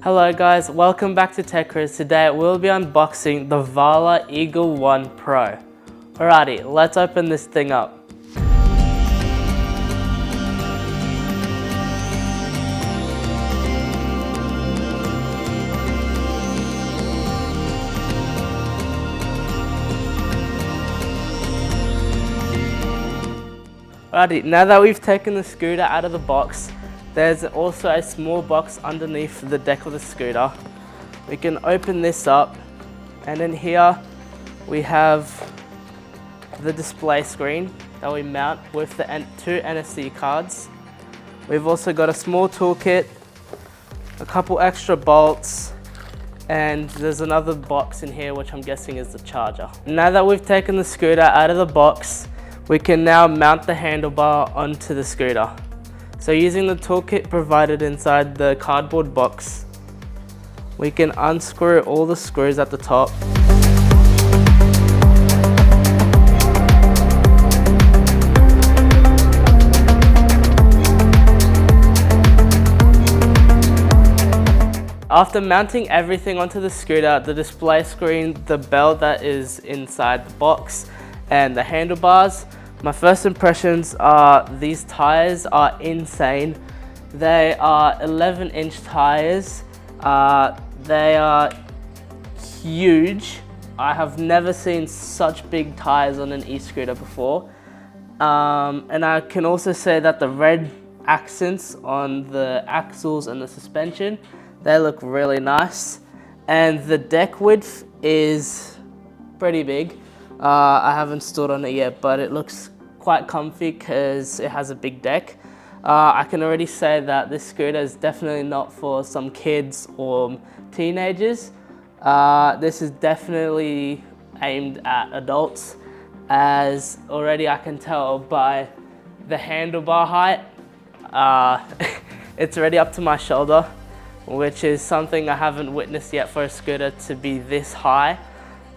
Hello guys, welcome back to TechCruise. Today we'll be unboxing the Varla Eagle One Pro. Alrighty, let's open this thing up. Alrighty, now that we've taken the scooter out of the box, there's also a small box underneath the deck of the scooter. We can open this up, and in here we have the display screen that we mount with the two NFC cards. We've also got a small toolkit, a couple extra bolts, and there's another box in here which I'm guessing is the charger. Now that we've taken the scooter out of the box, we can now mount the handlebar onto the scooter. So using the toolkit provided inside the cardboard box, we can unscrew all the screws at the top. After mounting everything onto the scooter, the display screen, the belt that is inside the box, and the handlebars, my first impressions are these tires are insane. They are 11-inch tires. They are huge. I have never seen such big tires on an e-scooter before. And I can also say that the red accents on the axles and the suspension, they look really nice. And the deck width is pretty big. I haven't stood on it yet, but it looks quite comfy because it has a big deck. I can already say that this scooter is definitely not for some kids or teenagers. This is definitely aimed at adults, as already I can tell by the handlebar height. It's already up to my shoulder, which is something I haven't witnessed yet for a scooter to be this high.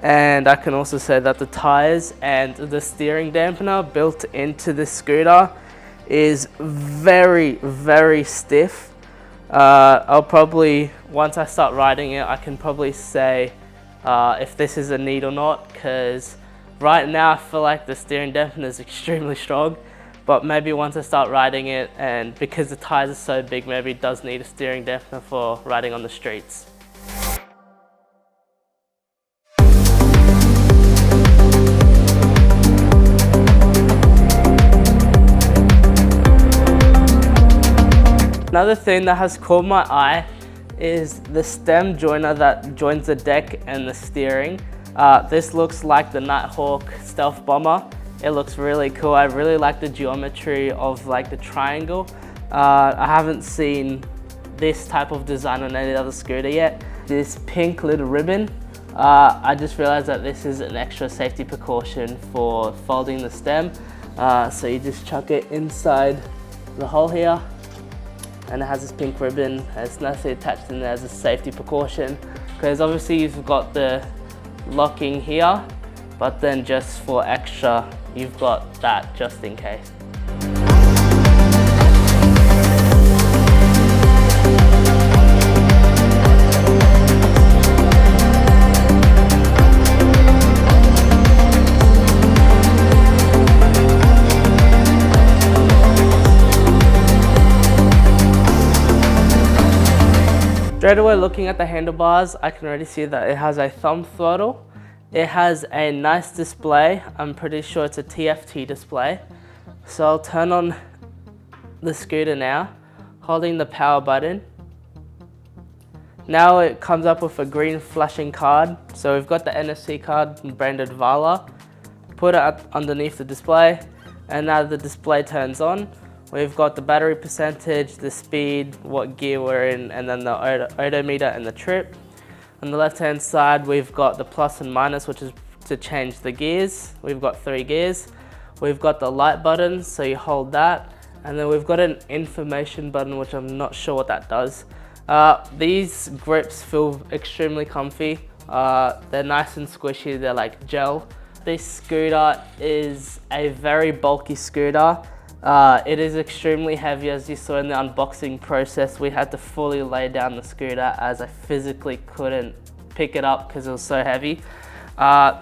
And I can also say that the tires and the steering dampener built into the scooter is very, very stiff. I'll probably, once I start riding it, I can probably say if this is a need or not, because right now I feel like the steering dampener is extremely strong, but maybe once I start riding it, and because the tires are so big, maybe it does need a steering dampener for riding on the streets. Another thing that has caught my eye is the stem joiner that joins the deck and the steering. This looks like the Nighthawk Stealth Bomber. It looks really cool. I really like the geometry of like the triangle. I haven't seen this type of design on any other scooter yet. This pink little ribbon, I just realized that this is an extra safety precaution for folding the stem. So you just chuck it inside the hole here, and it has this pink ribbon. It's nicely attached in there as a safety precaution, because obviously you've got the locking here, but then just for extra, you've got that just in case. Straight away looking at the handlebars, I can already see that it has a thumb throttle. It has a nice display. I'm pretty sure it's a TFT display. So I'll turn on the scooter now, holding the power button. Now it comes up with a green flashing card. So we've got the NFC card branded Varla. Put it up underneath the display, and now the display turns on. We've got the battery percentage, the speed, what gear we're in, and then the odometer and the trip. On the left hand side, we've got the plus and minus, which is to change the gears. We've got 3 gears. We've got the light button, so you hold that. And then we've got an information button, which I'm not sure what that does. These grips feel extremely comfy. They're nice and squishy, they're like gel. This scooter is a very bulky scooter. It is extremely heavy, as you saw in the unboxing process. We had to fully lay down the scooter as I physically couldn't pick it up because it was so heavy.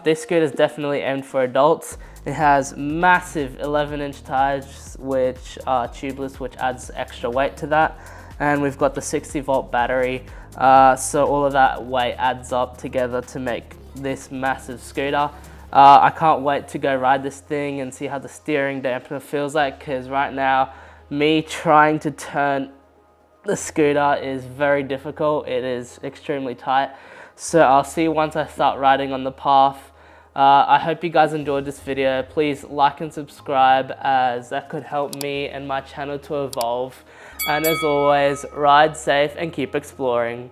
This scooter is definitely aimed for adults. It has massive 11-inch tires, which are tubeless, which adds extra weight to that. And we've got the 60-volt battery. So all of that weight adds up together to make this massive scooter. I can't wait to go ride this thing and see how the steering dampener feels like, because right now, me trying to turn the scooter is very difficult. It is extremely tight. So I'll see once I start riding on the path. I hope you guys enjoyed this video. Please like and subscribe, as that could help me and my channel to evolve. And as always, ride safe and keep exploring.